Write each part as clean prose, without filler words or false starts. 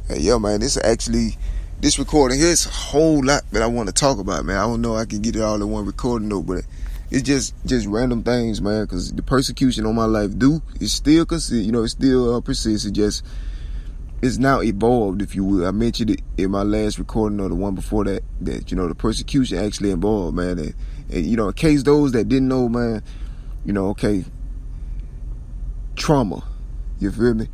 Hey, yo, man, this recording here is a whole lot that I want to talk about, man. I don't know I can get it all in one recording though, but it's just random things, man. Because the persecution on my life is still it still persists. It's now evolved, if you will. I mentioned it in my last recording or the one before that the persecution actually involved, man. And in case those that didn't know, man, okay, trauma. You feel me?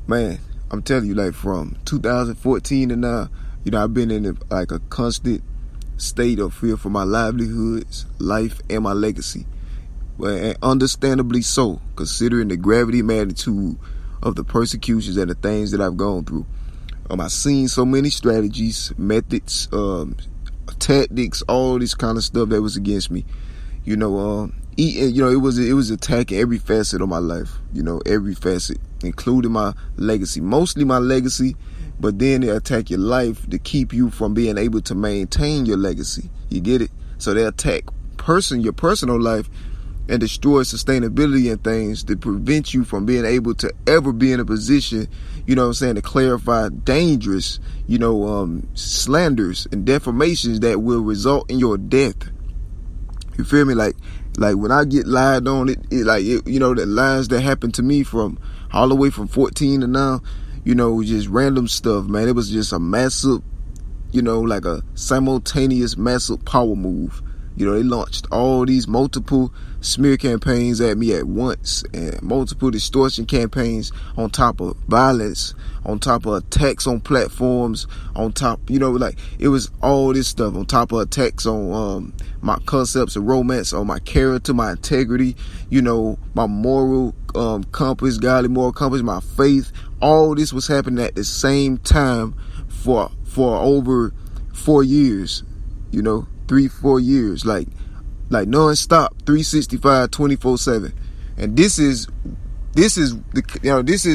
Man, I'm telling you, like from 2014 to now, I've been in a constant state of fear for my livelihoods, life, and my legacy. And understandably so, considering the gravity and magnitude of the persecutions and the things that I've gone through. I've seen so many strategies, methods, tactics, all this kind of stuff that was against me. It was attacking every facet of my life. Every facet, including my legacy. Mostly my legacy, but then they attack your life to keep you from being able to maintain your legacy. You get it? So they attack your personal life and destroy sustainability and things to prevent you from being able to ever be in a position, to clarify dangerous, slanders and defamations that will result in your death. You feel me? Like when I get lied on, the lies that happened to me from all the way from 14 to now, just random stuff, man. It was just a massive, like a simultaneous massive power move. They launched all these multiple smear campaigns at me at once, and multiple distortion campaigns on top of violence, on top of attacks on platforms, on top, it was all this stuff on top of attacks on my concepts of romance, on my character, my integrity, my moral compass, godly moral compass, my faith. All this was happening at the same time for over 4 years, 3-4 years, like non-stop, 365, 24/7. And this is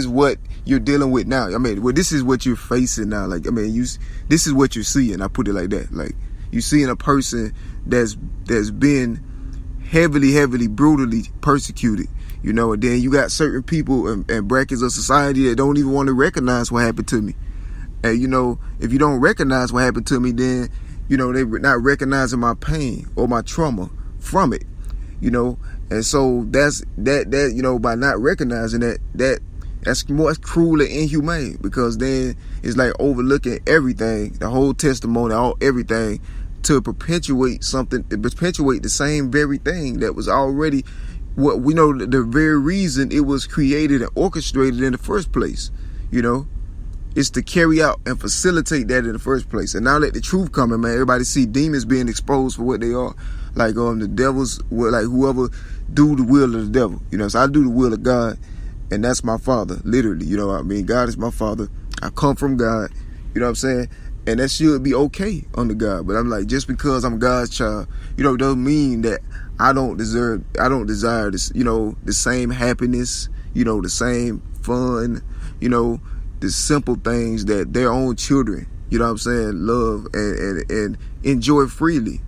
what you're dealing with now. This is what you're facing now. This is what you're seeing. I put it like that. Like, you're seeing a person that's been heavily, brutally persecuted. And then you got certain people and brackets of society that don't even want to recognize what happened to me. And if you don't recognize what happened to me, then they're not recognizing my pain or my trauma from it, and so that's by not recognizing that's more cruel and inhumane, because then it's like overlooking everything, the whole testimony, everything, to perpetuate the same very thing that was already what we know, the very reason it was created and orchestrated in the first place. It's to carry out and facilitate that in the first place. And now that the truth coming, man, everybody see demons being exposed for what they are. Like the devils, like whoever do the will of the devil. So I do the will of God, and that's my Father, literally. God is my Father. I come from God. You know what I'm saying? And that should be okay under God. But I'm like, just because I'm God's child, doesn't mean that I don't desire this, the same happiness, the same fun, the simple things that their own children, love and enjoy freely.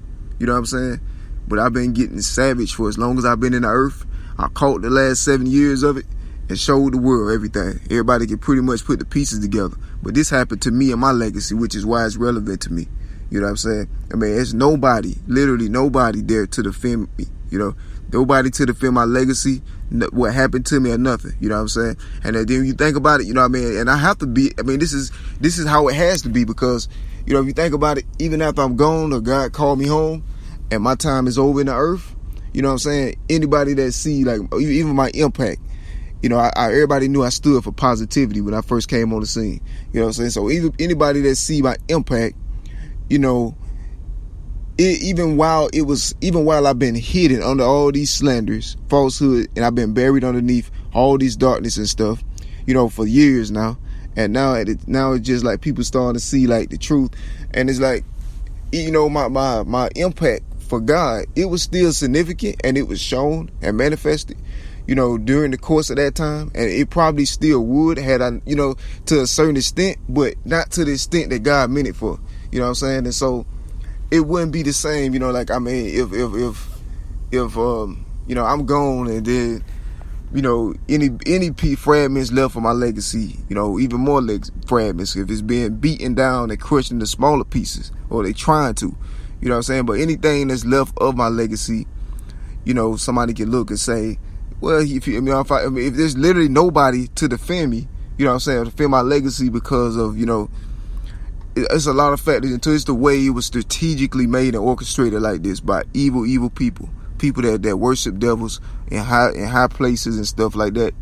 But I've been getting savage for as long as I've been in the earth. I caught the last 7 years of it and showed the world everything. Everybody can pretty much put the pieces together. But this happened to me and my legacy, which is why it's relevant to me. There's nobody, literally nobody there to defend me. Nobody to defend my legacy, what happened to me, or nothing. And then you think about it, and I have to be, this is how it has to be, because, if you think about it, even after I'm gone or God called me home and my time is over in the earth, anybody that see, like, even my impact, everybody knew I stood for positivity when I first came on the scene. So even anybody that see my impact, even while I've been hidden under all these slanders, falsehood, and I've been buried underneath all these darkness and stuff, for years now. And now it's just like people starting to see like the truth. And it's like, my impact for God, it was still significant, and it was shown and manifested, during the course of that time. And it probably still would had I, to a certain extent, but not to the extent that God meant it for. You know what I'm saying? And so it wouldn't be the same, if I'm gone, and then fragments left of my legacy, even more fragments if it's being beaten down and crushed into smaller pieces, or they trying to, you know what I'm saying? But anything that's left of my legacy, somebody can look and say, well, if there's literally nobody to defend me, you know what I'm saying, defend my legacy, because of, it's a lot of factors until it's the way it was strategically made and orchestrated like this by evil people that worship devils in high places and stuff like that.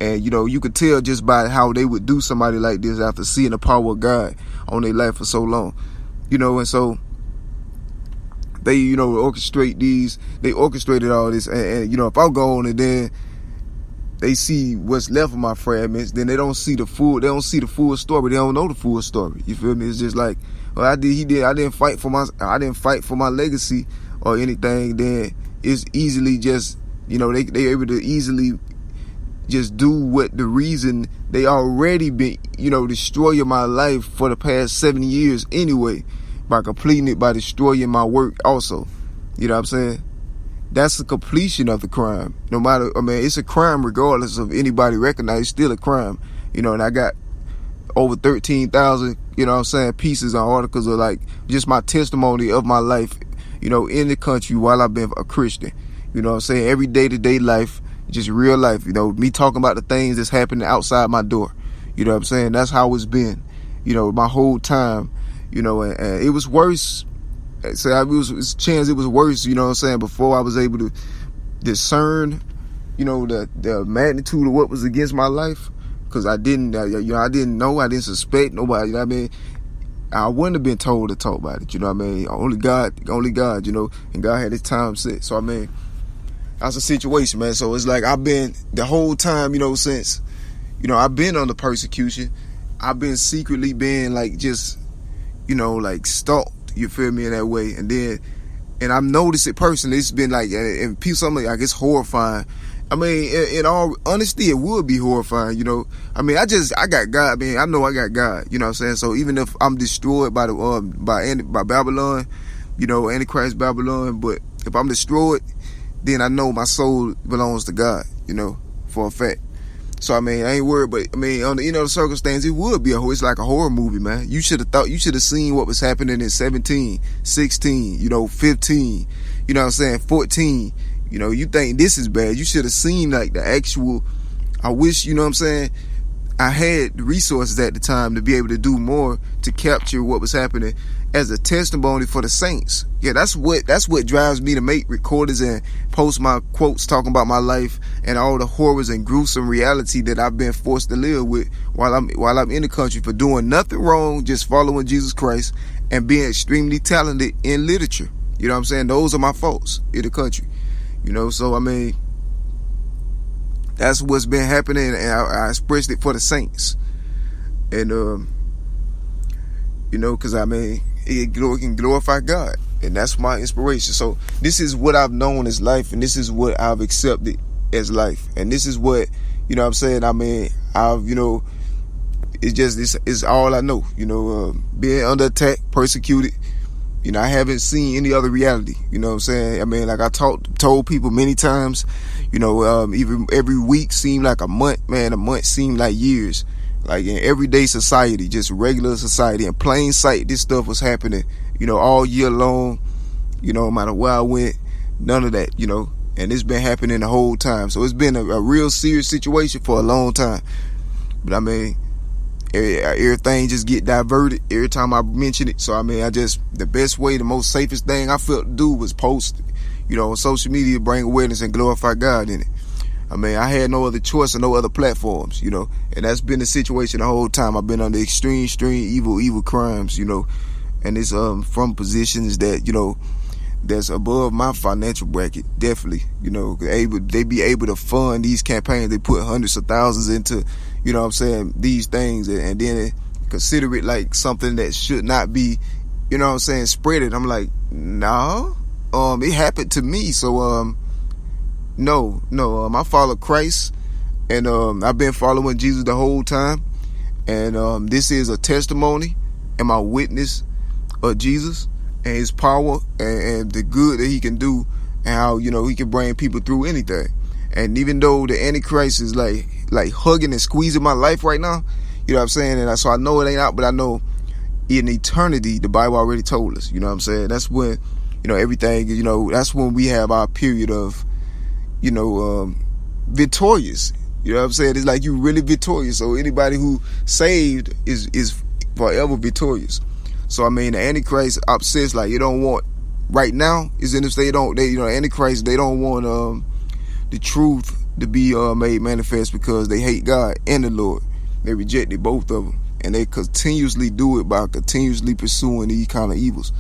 And you could tell just by how they would do somebody like this after seeing the power of God on their life for so long, and so they orchestrated all this, and if I'm gone and then they see what's left of my fragments, then they don't see the full story. They don't know the full story. You feel me? It's just like, well, I didn't fight for my legacy or anything. Then it's easily just, they able to easily just do what the reason they already been, destroying my life for the past 70 years anyway, by completing it, by destroying my work also. You know what I'm saying? That's the completion of the crime. No matter, it's a crime regardless of anybody recognize, it's still a crime. And I got over 13,000, pieces and articles of like just my testimony of my life, in the country while I've been a Christian. You know what I'm saying? Every day-to-day life, just real life, me talking about the things that's happening outside my door. You know what I'm saying? That's how it's been, my whole time, and it was worse. So it was worse, you know what I'm saying, before I was able to discern, the magnitude of what was against my life, because I didn't know, I didn't suspect nobody. I wouldn't have been told to talk about it, only God, and God had his time set. So that's a situation, man. So it's like I've been the whole time, since, I've been under persecution. I've been secretly being like just, like stalked. You feel me, in that way. And I've noticed it personally. It's been like, and people, something like, it's horrifying. In all honesty, it would be horrifying, I got God, man. I know I got God, you know what I'm saying? So even if I'm destroyed by by Babylon, Antichrist Babylon, but if I'm destroyed, then I know my soul belongs to God, for a fact. So I ain't worried, but on the the circumstance, it would be it's like a horror movie, man. You should have seen what was happening in 17, 16, 15, 14. You think this is bad. You should have seen like the actual. I wish, I had the resources at the time to be able to do more to capture what was happening as a testimony for the saints. Yeah, that's what drives me to make recordings and post my quotes talking about my life and all the horrors and gruesome reality that I've been forced to live with while I'm in the country for doing nothing wrong, just following Jesus Christ and being extremely talented in literature. You know what I'm saying? Those are my faults in the country. So that's what's been happening, and I expressed it for the saints. And because it can glorify God, and that's my inspiration. So this is what I've known as life, and this is what I've accepted as life, and this is what I'm saying. I've it's all I know. Being under attack, persecuted. I haven't seen any other reality. You know what I'm saying? Like I told people many times. Even every week seemed like a month. Man, a month seemed like years. Like in everyday society, just regular society, in plain sight, this stuff was happening, all year long, no matter where I went, none of that, and it's been happening the whole time. So it's been a real serious situation for a long time. But everything just get diverted every time I mention it. So the best way, the most safest thing I felt to do was post, on social media, bring awareness and glorify God in it. I had no other choice and no other platforms, and that's been the situation the whole time. I've been under extreme evil crimes, and it's from positions that, that's above my financial bracket, definitely. They be able to fund these campaigns. They put hundreds of thousands into, these things, and then consider it like something that should not be, spread it. I'm like, no, it happened to me. So, no, I follow Christ, and I've been following Jesus the whole time, and this is a testimony and my witness of Jesus and his power and the good that he can do, and how he can bring people through anything. And even though the Antichrist is like hugging and squeezing my life right now, you know what I'm saying? And so I know it ain't out, but I know in eternity, the Bible already told us, you know what I'm saying? That's when, everything, that's when we have our period of, victorious. You know what I'm saying? It's like you really victorious. So anybody who saved is forever victorious. So I mean, the Antichrist obsessed, like, you don't want right now is in this, Antichrist, they don't want the truth to be made manifest because they hate God and the Lord. They rejected both of them, and they continuously do it by continuously pursuing these kind of evils.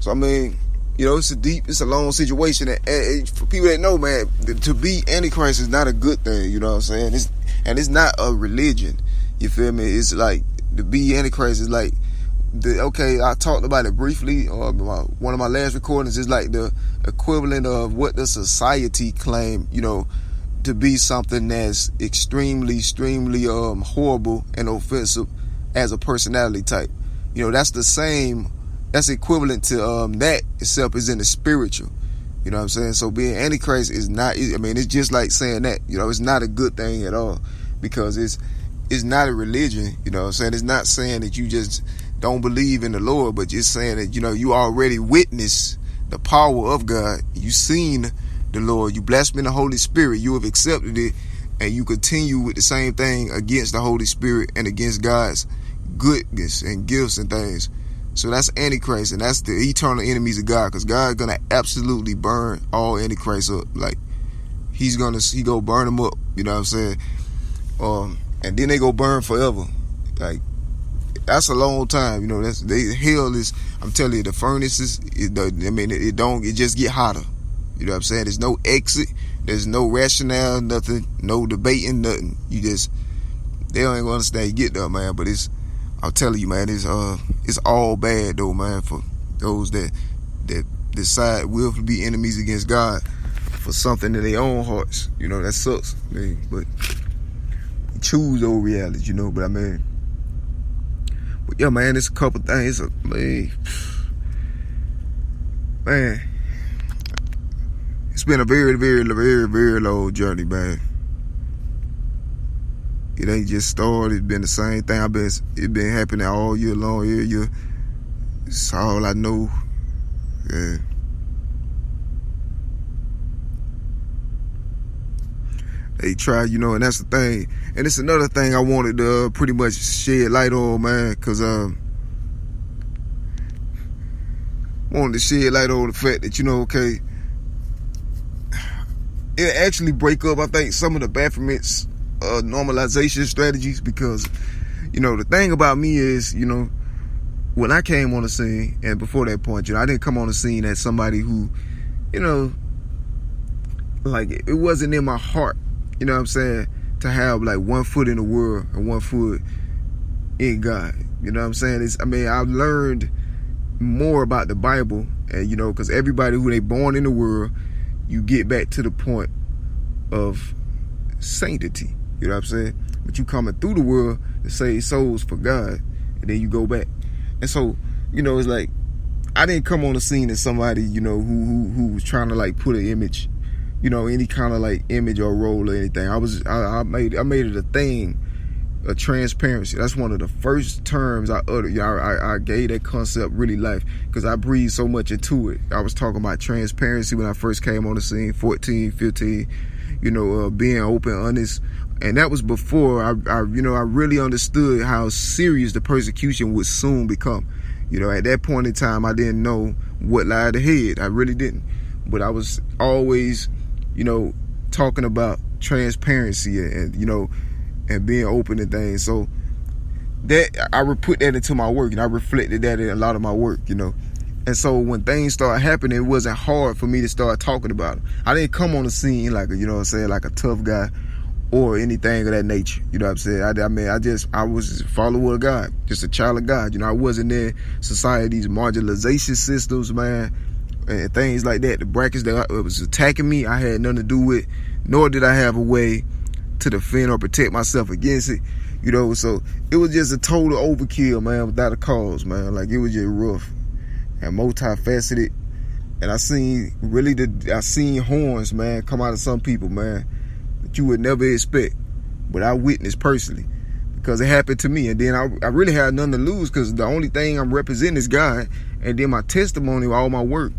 So I mean, it's a long situation. And for people that know, man, to be Antichrist is not a good thing. You know what I'm saying? It's not a religion. You feel me? It's like to be Antichrist is like I talked about it briefly. One of my last recordings is like the equivalent of what the society claim, to be something that's extremely horrible and offensive as a personality type. That's the same. That's equivalent to that itself is in the spiritual. You know what I'm saying? So being Antichrist is not. I mean, it's just like saying that. It's not a good thing at all because it's not a religion. You know what I'm saying? It's not saying that you just don't believe in the Lord, but just saying that you already witnessed the power of God. You seen the Lord. You blaspheme the Holy Spirit. You have accepted it, and you continue with the same thing against the Holy Spirit and against God's goodness and gifts and things. So that's Antichrist, and that's the eternal enemies of God, because God's gonna absolutely burn all Antichrists up. Like he go burn them up. You know what I'm saying? And then they go burn forever. Like that's a long time. Hell is. I'm telling you, the furnaces. It just get hotter. You know what I'm saying? There's no exit. There's no rationale. Nothing. No debating. Nothing. They don't even understand. You get there, man. But I'm telling you, man, it's all bad though, man, for those that decide will be enemies against God for something in their own hearts. That sucks, man. But choose those realities, but but yeah, man, it's a couple things. Man, it's been a very, very, very, very long journey, man. It ain't just started. It's been the same thing. It been happening all year long. Year. It's all I know. Yeah. They try, and that's the thing. And it's another thing I wanted to pretty much shed light on, man, because wanted to shed light on the fact that, it actually break up, I think, some of the Baphomet's normalization strategies, because the thing about me is when I came on the scene, and before that point, I didn't come on the scene as somebody who like it wasn't in my heart, what I'm saying, to have like one foot in the world and one foot in God. What I'm saying? I've learned more about the Bible, and because everybody who they born in the world, you get back to the point of sanctity. You know what I'm saying? But you coming through the world to save souls for God, and then you go back. And so, it's like I didn't come on the scene as somebody, who was trying to like put an image, any kind of like image or role or anything. I made it a thing, a transparency. That's one of the first terms I uttered. I gave that concept really life because I breathed so much into it. I was talking about transparency when I first came on the scene, 14, 15, being open, honest. And that was before I really understood how serious the persecution would soon become. At that point in time, I didn't know what lied ahead. I really didn't. But I was always, talking about transparency and and being open and things. So that I would put that into my work, and I reflected that in a lot of my work, And so when things started happening, it wasn't hard for me to start talking about them. I didn't come on the scene like like a tough guy or anything of that nature. You know what I'm saying? I was a follower of God, just a child of God. I wasn't in society's marginalization systems, man, and things like that. The brackets that was attacking me, I had nothing to do with, nor did I have a way to defend or protect myself against it. So it was just a total overkill, man, without a cause, man. Like, it was just rough and multifaceted. And I seen horns, man, come out of some people, man. you would never expect, but I witnessed personally because it happened to me. And then I really had nothing to lose because the only thing I'm representing is God. And then my testimony, all my work,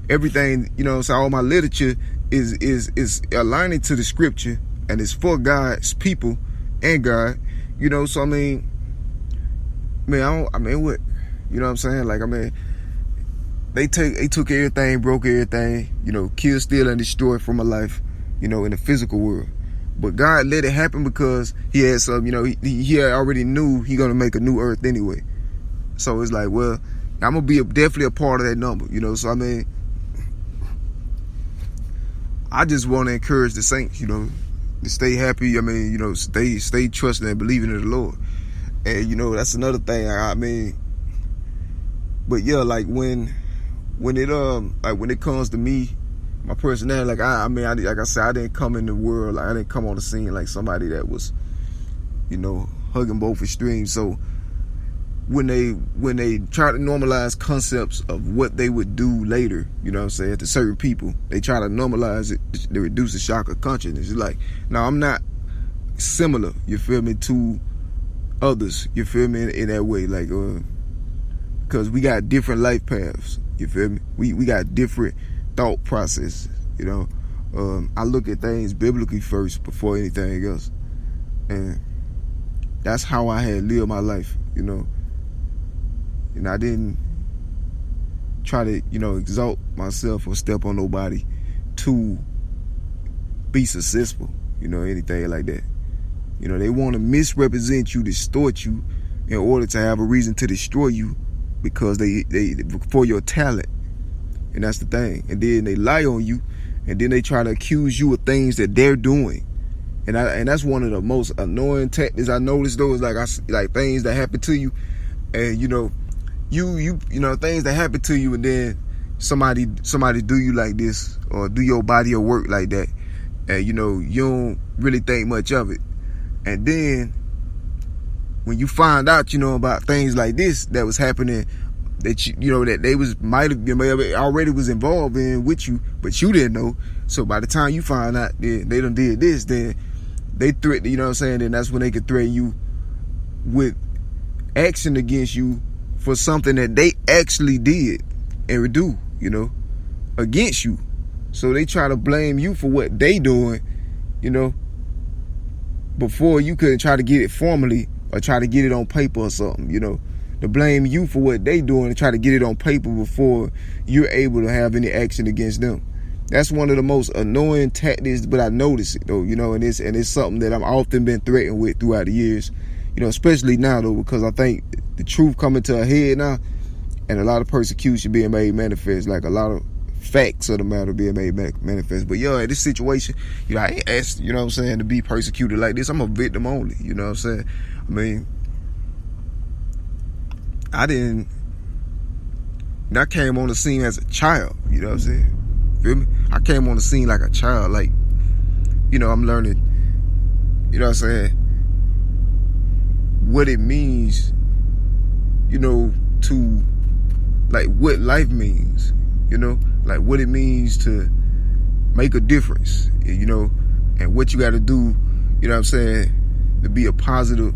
everything, so all my literature is aligning to the scripture, and it's for God's people and God, so what? You know what I'm saying? Like, they took everything, broke everything, killed, steal, and destroy from my life, in the physical world. But God let it happen because he had some, he already knew he gonna make a new earth anyway. So it's like, well, I'm gonna be definitely a part of that number, so I just want to encourage the saints, to stay happy. Stay trusting and believing in the Lord. And that's another thing. But yeah, like when it comes to me, my personality, like I said, I didn't come in the world, like I didn't come on the scene like somebody that was, hugging both extremes. So when they try to normalize concepts of what they would do later, to certain people, they try to normalize it to reduce the shock of consciousness. It's like, no, I'm not similar, you feel me, to others, you feel me, in that way, like, because we got different life paths, you feel me, we got different thought processes, I look at things biblically first before anything else, and that's how I had lived my life, and I didn't try to, exalt myself or step on nobody to be successful, anything like that. They want to misrepresent you, distort you in order to have a reason to destroy you because they for your talent. And that's the thing. And then they lie on you, and then they try to accuse you of things that they're doing. And that's one of the most annoying tactics I noticed, though, is like things that happen to you, and you things that happen to you, and then somebody do you like this or do your body or work like that, and you don't really think much of it. And then when you find out, about things like this that was happening, that that they might have already was involved in with you, but you didn't know. So by the time you find out they done did this, then they threaten, then that's when they could threaten you with action against you for something that they actually did and do, against you. So they try to blame you for what they doing, before you could try to get it formally or try to get it on paper or something, to blame you for what they doing and try to get it on paper before you're able to have any action against them. That's one of the most annoying tactics, but I notice it though, and it's something that I've often been threatened with throughout the years, especially now though, because I think the truth coming to a head now, and a lot of persecution being made manifest, like a lot of facts of the matter being made manifest. But in this situation, I ain't asked, to be persecuted like this. I'm a victim only, I came on the scene as a child, feel me? I came on the scene like a child, like, I'm learning, what it means, to, like, what life means, like what it means to make a difference, and what you got to do, to be a positive,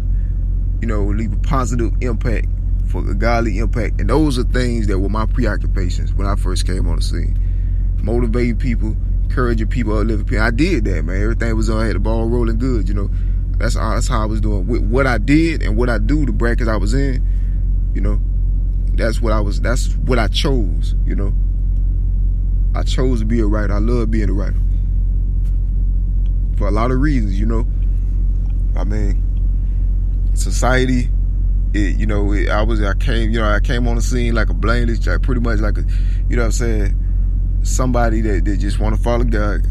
leave a positive impact, for a godly impact. And those are things that were my preoccupations when I first came on the scene. Motivating people, encouraging people, uplifting people. I did that, man. Everything was on, I had the ball rolling good, That's how I was doing. With what I did and what I do, the brackets I was in, that's what I chose, I chose to be a writer. I love being a writer. For a lot of reasons, society, I came on the scene like a blameless, like pretty much like a, somebody that just want to follow God,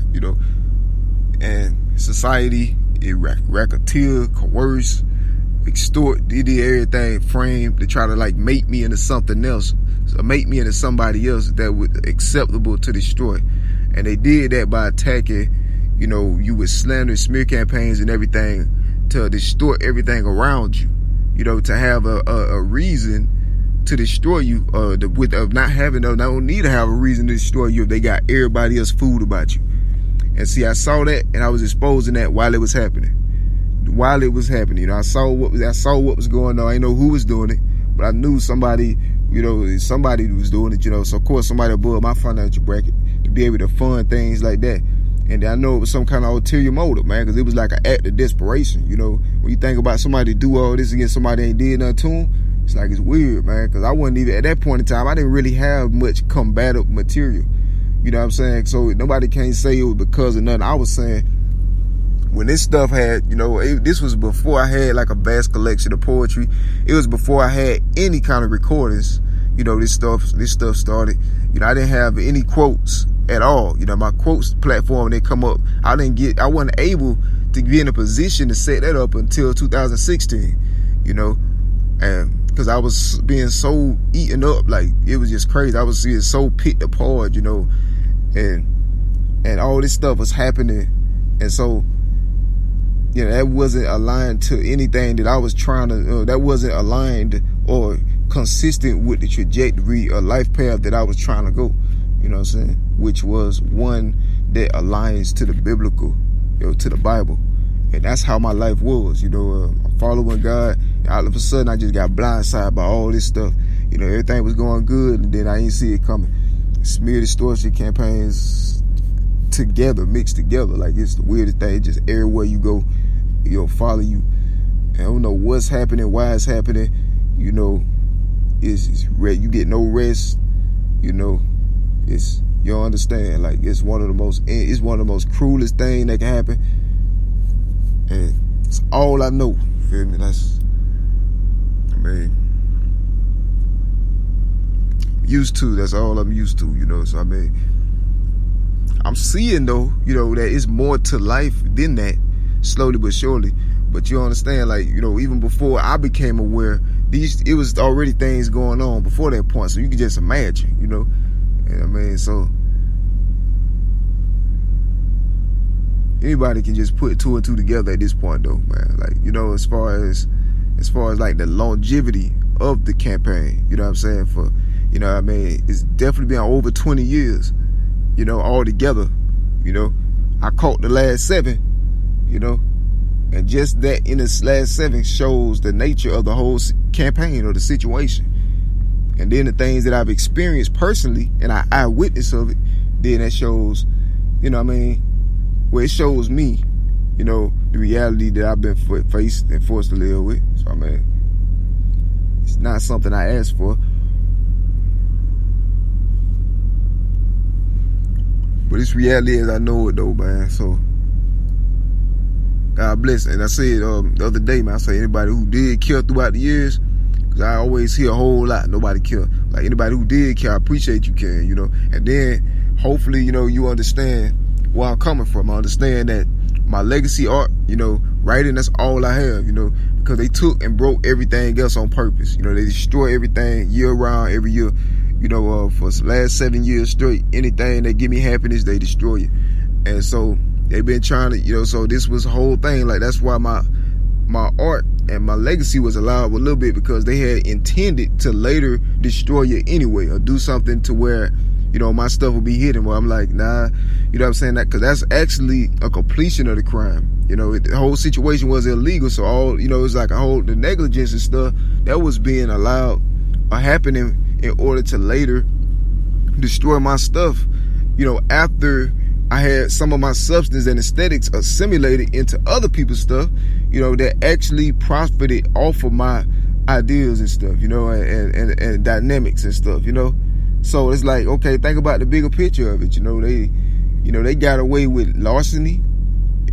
and society, it racketeer, coerce, extort, they did everything framed to try to like make me into something else, so make me into somebody else that was acceptable to destroy. And they did that by attacking, you with slander, smear campaigns and everything to distort everything around you, to have a reason to destroy you, not don't need to have a reason to destroy you if they got everybody else fooled about you. And see, I saw that, and I was exposing that while it was happening. You know, I saw what was going on. I didn't know who was doing it, but I knew somebody was doing it, you know. So of course somebody above my financial bracket to be able to fund things like that. And I know it was some kind of ulterior motive, man, because it was like an act of desperation, you know. When you think about somebody do all this against somebody that ain't did nothing to them, it's like, it's weird, man, because I wasn't even, at that point in time, I didn't really have much combative material, you know what I'm saying? So nobody can't say it was because of nothing. I was saying, when this stuff had, you know, this was before I had like a vast collection of poetry. It was before I had any kind of recordings. You know, this stuff started. You know, I didn't have any quotes at all. You know, my quotes platform, they come up. I wasn't able to be in a position to set that up until 2016, you know, and because I was being so eaten up, like, it was just crazy. I was being so picked apart, you know, and all this stuff was happening. And so, you know, that wasn't aligned to anything that I was trying to, that wasn't aligned or consistent with the trajectory or life path that I was trying to go, you know what I'm saying? Which was one that aligns to the biblical, you know, to the Bible. And that's how my life was, you know, following God. All of a sudden, I just got blindsided by all this stuff. You know, everything was going good, and then I didn't see it coming. Smear distortion campaigns together, mixed together. Like, it's the weirdest thing. Just everywhere you go, it'll follow you. And I don't know what's happening, why it's happening. You know, you get no rest. You know, you don't understand. Like, it's one of the most cruelest thing that can happen. And it's all I know. Feel me? Used to. That's all I'm used to, you know. So I'm seeing though, you know, that it's more to life than that, slowly but surely. But you understand, like, you know, even before I became aware, it was already things going on before that point. So you can just imagine, you know. And so anybody can just put two and two together at this point though, man. Like, you know, as far as like the longevity of the campaign, you know what I'm saying? For, you know what I mean, it's definitely been over 20 years, you know, all together. You know, I caught the last 7, you know, and just that in this last 7 shows the nature of the whole campaign or the situation. And then the things that I've experienced personally, and I eyewitness of it, then that shows, you know what I mean, well, it shows me, you know, the reality that I've been faced and forced to live with. So, it's not something I asked for. But it's reality as I know it though, man. So, God bless. And I said the other day, man, I say anybody who did care throughout the years, because I always hear a whole lot, nobody care. Like, anybody who did care, I appreciate you caring, you know. And then, hopefully, you know, you understand where I'm coming from. I understand that my legacy art, you know, writing, that's all I have, you know, because they took and broke everything else on purpose. You know, they destroy everything year round, every year. You know, for the last 7 years straight, anything that give me happiness, they destroy it. And so they've been trying to, you know, so this was a whole thing. Like, that's why my art and my legacy was allowed a little bit, because they had intended to later destroy it anyway, or do something to where, you know, my stuff will be hidden. Where I'm like, nah, you know what I'm saying? That, because that's actually a completion of the crime. You know, the whole situation was illegal. So all, you know, it's like the negligence and stuff that was being allowed or happening in order to later destroy my stuff, you know, after I had some of my substance and aesthetics assimilated into other people's stuff, you know, that actually profited off of my ideas and stuff, you know, and dynamics and stuff, you know. So it's like, okay, think about the bigger picture of it. You know, they got away with larceny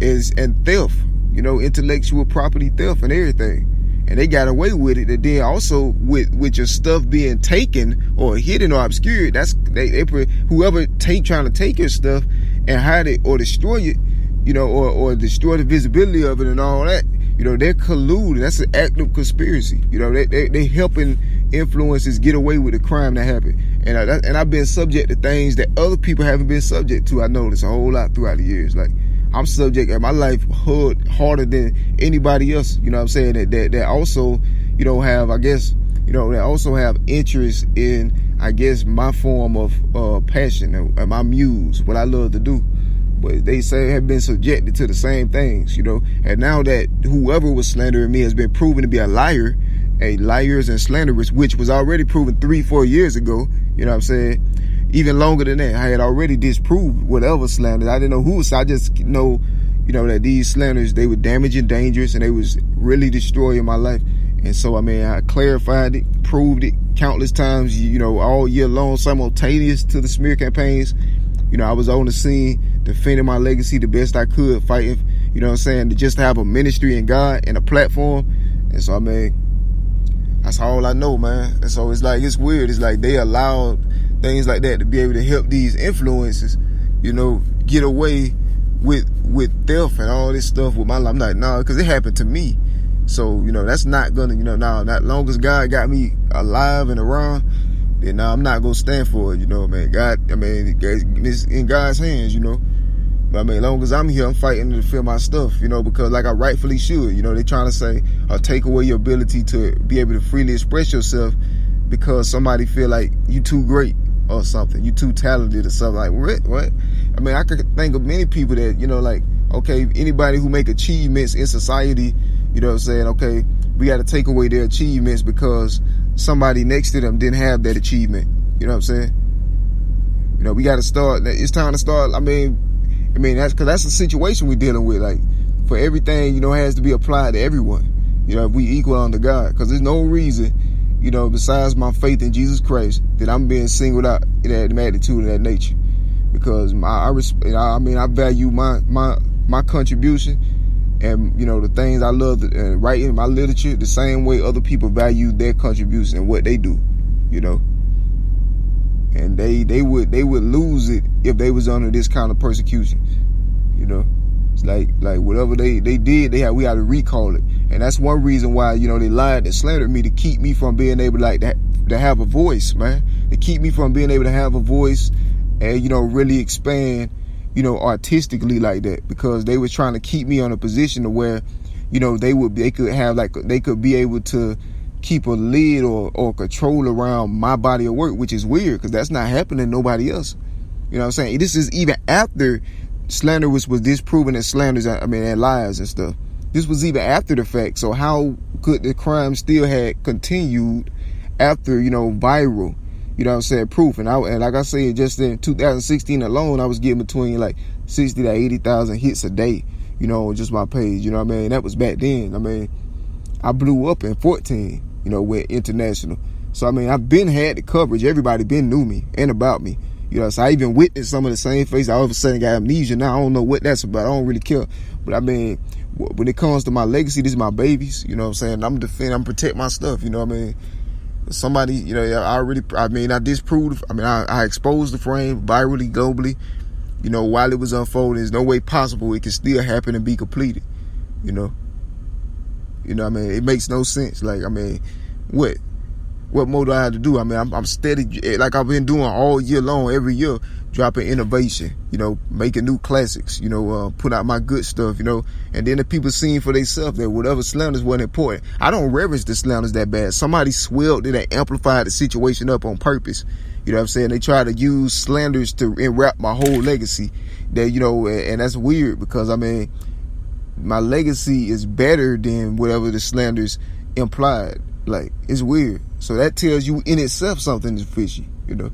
and theft, you know, intellectual property theft and everything. And they got away with it. And then also with your stuff being taken or hidden or obscured, that's whoever trying to take your stuff and hide it or destroy it, you know, or destroy the visibility of it and all that, you know, they're colluding. That's an act of conspiracy. You know, they helping influences get away with the crime that happened. And I've been subject to things that other people haven't been subject to. I noticed a whole lot throughout the years. Like, I'm subject, and my life harder than anybody else, you know what I'm saying, that also, you know, have, I guess, you know, that also have interest in, I guess, my form of passion and my muse, what I love to do, but they say have been subjected to the same things, you know. And now that whoever was slandering me has been proven to be a liars and slanderers, which was already proven 3-4 years ago, you know what I'm saying? Even longer than that, I had already disproved whatever slander. I didn't know who, so I just know, you know, that these slanders, they were damaging, dangerous, and they was really destroying my life. And so, I mean, I clarified it, proved it countless times, you know, all year long, simultaneous to the smear campaigns. You know, I was on the scene defending my legacy the best I could, fighting, you know what I'm saying, to just have a ministry in God and a platform. And so, I mean, that's all I know, man. And so it's like, it's weird. It's like they allowed things like that to be able to help these influences, you know, get away with theft and all this stuff with my life. I'm like, nah, because it happened to me. So, you know, that's not gonna, you know, nah, not long as God got me alive and around, then nah, I'm not gonna stand for it, you know, man. God, I mean, it's in God's hands, you know. But I mean, as long as I'm here, I'm fighting to defend my stuff, you know, because like I rightfully should, you know, they trying to say, or take away your ability to be able to freely express yourself because somebody feel like you too great or something, you too talented or something. Like, what? I mean, I could think of many people that, you know, like, okay, anybody who make achievements in society, you know what I'm saying, okay, we got to take away their achievements because somebody next to them didn't have that achievement, you know what I'm saying? You know, we got to start, it's time to start, I mean, that's because that's the situation we're dealing with. Like, for everything, you know, has to be applied to everyone. You know, if we equal unto God, because there's no reason, you know, besides my faith in Jesus Christ, that I'm being singled out in that magnitude and that nature. Because I value my contribution and, you know, the things I love and writing my literature the same way other people value their contribution and what they do, you know. And they would lose it if they was under this kind of persecution, you know. It's like whatever they did, we had to recall it. And that's one reason why, you know, they lied and slandered me to keep me from being able to have a voice, man. To keep me from being able to have a voice and, you know, really expand, you know, artistically like that, because they was trying to keep me on a position to where, you know, they could be able to keep a lid or control around my body of work, which is weird because that's not happening to nobody else. You know what I'm saying? This is even after slander was disproven as slanders, and lies and stuff. This was even after the fact. So how could the crime still had continued after, you know, viral, you know what I'm saying, proof? And like I said, just in 2016 alone, I was getting between like 60 to 80,000 hits a day, you know, on just my page. You know what I mean? That was back then. I mean, I blew up in 14, you know, went international. So, I mean, I've been had the coverage. Everybody been knew me and about me. You know, so I even witnessed some of the same faces. I all of a sudden got amnesia now. I don't know what that's about. I don't really care. But I mean, when it comes to my legacy, this is my babies. You know what I'm saying? I'm protect my stuff. You know what I mean? Somebody, you know, I disproved, I exposed the frame virally, globally, you know, while it was unfolding. There's no way possible it can still happen and be completed. You know what I mean? It makes no sense. Like, I mean, what more do I have to do? I mean, I'm steady, like I've been doing all year long, every year, dropping innovation, you know, making new classics, you know, put out my good stuff, you know, and then the people seeing for themselves that whatever slanders wasn't important. I don't reverence the slanders that bad. Somebody swelled it and amplified the situation up on purpose. You know what I'm saying? They try to use slanders to enwrap my whole legacy. That, you know, and that's weird because, I mean, my legacy is better than whatever the slanders implied. Like, it's weird. So that tells you in itself something is fishy, you know.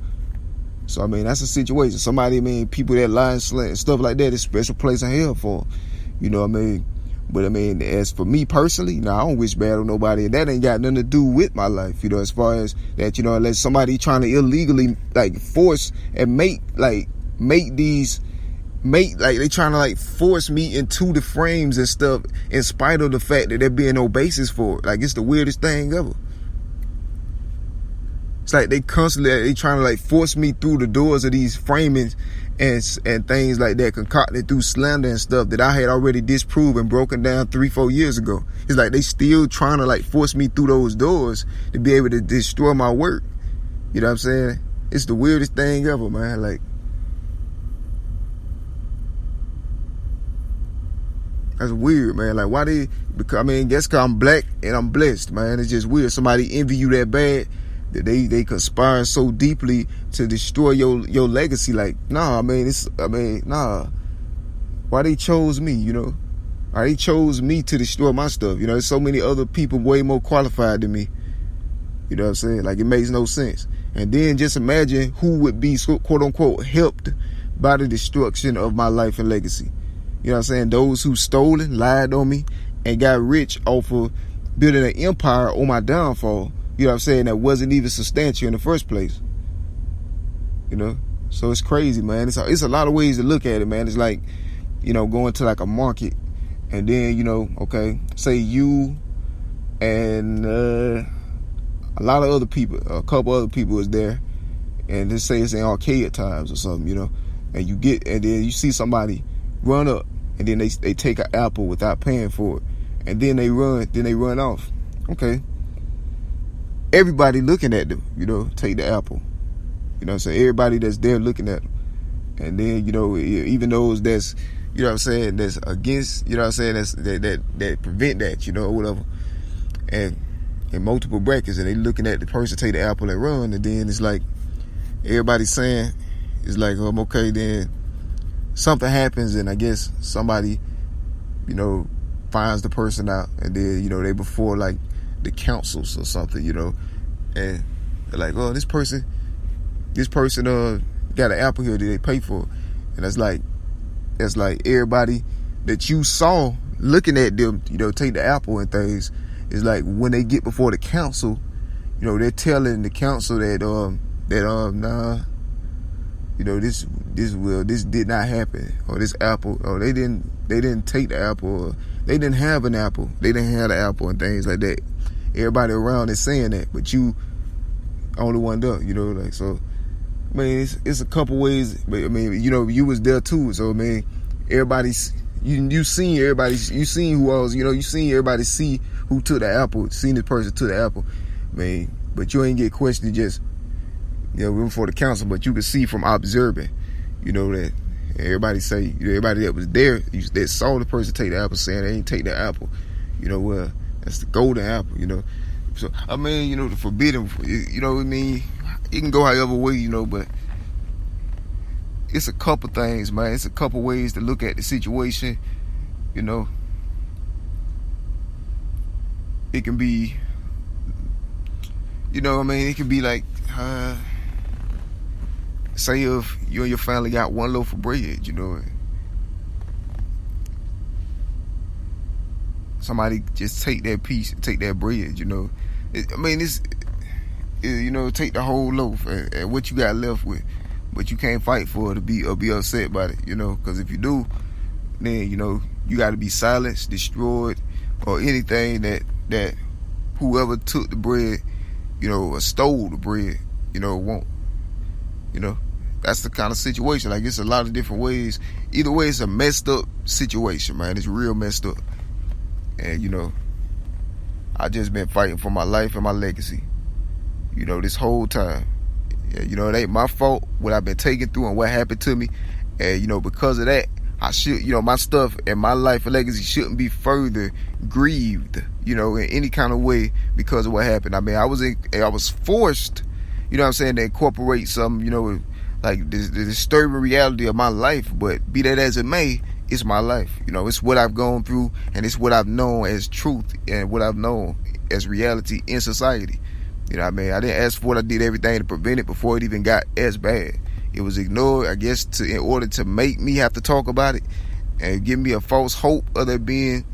So, I mean, that's a situation. Somebody, I mean, people that lie and slant, stuff like that, is a special place in hell for them. You know what I mean? But, I mean, as for me personally, I don't wish bad on nobody. And that ain't got nothing to do with my life, you know, as far as that, you know, unless somebody trying to illegally, like, force and they trying to, like, force me into the frames and stuff in spite of the fact that there being no basis for it. Like, it's the weirdest thing ever. It's like they constantly trying to, like, force me through the doors of these framings and things like that, concocted through slander and stuff that I had already disproved and broken down 3-4 years ago. It's like they still trying to, like, force me through those doors to be able to destroy my work. You know what I'm saying? It's the weirdest thing ever, man. Like, that's weird, man. Like, why because, I mean, guess because I'm black and I'm blessed, man. It's just weird. Somebody envy you that bad that they conspire so deeply to destroy your legacy. Like, nah, nah. why they chose me, you know. Why they chose me to destroy my stuff. You know, there's so many other people way more qualified than me. You know what I'm saying? Like, it makes no sense. And then just imagine who would be, quote unquote, helped by the destruction of my life and legacy. You know what I'm saying? Those who stolen, lied on me, and got rich off of building an empire on my downfall. You know what I'm saying? That wasn't even substantial in the first place. You know? So it's crazy, man. It's a lot of ways to look at it, man. It's like, you know, going to like a market, and then, you know, okay, say you and a lot of other people, a couple other people is there, and just say it's in arcade times or something, you know, and then you see somebody run up, and then they take an apple without paying for it, and then they run off. Okay. Everybody looking at them, you know, take the apple. You know what I'm saying? Everybody that's there looking at them. And then, you know, even those that's, you know what I'm saying, that's against, you know what I'm saying, that prevent that, you know, or whatever. And in multiple brackets, and they looking at the person take the apple and run, and then it's like, everybody's saying, it's like, okay, then something happens, and I guess somebody, you know, finds the person out, and then, you know, they before like the councils or something, you know, and they're like, oh, this person got an apple here that they pay for, and that's like everybody that you saw looking at them, you know, take the apple and things, is like when they get before the council, you know, they're telling the council that nah, you know, this did not happen, or this apple, or they didn't take the apple, or they didn't have an apple, they didn't have the apple, and things like that. Everybody around is saying that, but you only one up, you know, like, so I mean, it's a couple ways, but I mean, you know, you was there too, so I mean, everybody's you seen who else, you know, you seen everybody see who took the apple, seen this person took the apple, I mean, but you ain't get questioned just, you know, before the council, but you could see from observing, you know, that everybody say, everybody that was there, that saw the person take the apple, saying they ain't take the apple, you know, well, that's the golden apple, you know. So I mean, you know, the forbidden, you know what I mean, it can go however way, you know, but it's a couple things, man. It's a couple ways to look at the situation, you know. It can be, you know, I mean, it can be like, say if you and your family got one loaf of bread, you know, somebody just take that piece, take that bread, you know. I mean, you know, take the whole loaf and what you got left with, but you can't fight for it or be upset about it, you know, because if you do, then, you know, you got to be silenced, destroyed, or anything that whoever took the bread, you know, or stole the bread, you know, won't, you know. That's the kind of situation. Like, it's a lot of different ways. Either way, it's a messed up situation, man. It's real messed up. And, you know, I just been fighting for my life and my legacy, you know, this whole time. Yeah, you know, it ain't my fault what I've been taking through and what happened to me. And, you know, because of that, I should, you know, my stuff and my life and legacy shouldn't be further grieved, you know, in any kind of way because of what happened. I mean, I was forced, you know what I'm saying, to incorporate some, you know, like the disturbing reality of my life. But be that as it may, it's my life. You know, it's what I've gone through, and it's what I've known as truth and what I've known as reality in society. You know what I mean? I didn't ask for it. I did everything to prevent it before it even got as bad. It was ignored, I guess, in order to make me have to talk about it and give me a false hope of there being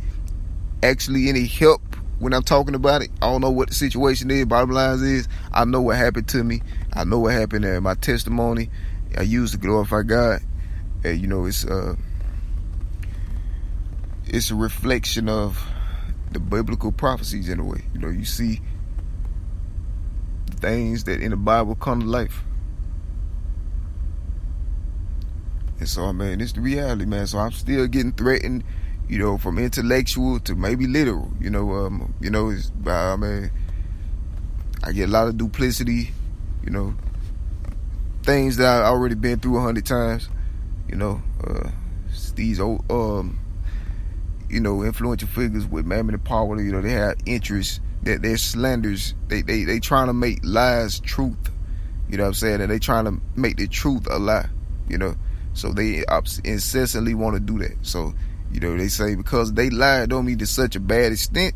actually any help when I'm talking about it. I don't know what the situation is. Bottom line is, I know what happened to me. I know what happened in my testimony. I used to glorify God. And, you know, it's a reflection of the biblical prophecies in a way. You know, you see the things that in the Bible come to life. And so, I mean, it's the reality, man. So I'm still getting threatened, you know, from intellectual to maybe literal. You know, I mean, I get a lot of duplicity, you know, things that I've already been through 100 times. You know, these old, you know, influential figures with mammon and power. You know, they have interests that they're slanders. They trying to make lies truth. You know what I'm saying? And they trying to make the truth a lie. You know. So they incessantly want to do that. So, you know, they say because they lied on me to such a bad extent,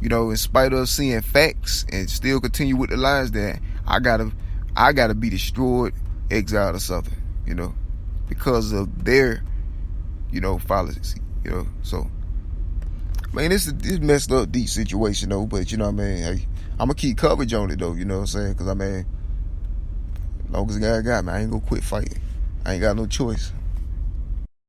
you know, in spite of seeing facts and still continue with the lies, that I gotta be destroyed, exiled, or something, you know, because of their, you know, fallacy, you know. So, man, this messed up, deep situation though. But you know what I mean, hey, I'm gonna keep coverage on it though. You know what I'm saying? Because I mean, as long as the guy got me, I ain't gonna quit fighting. I ain't got no choice.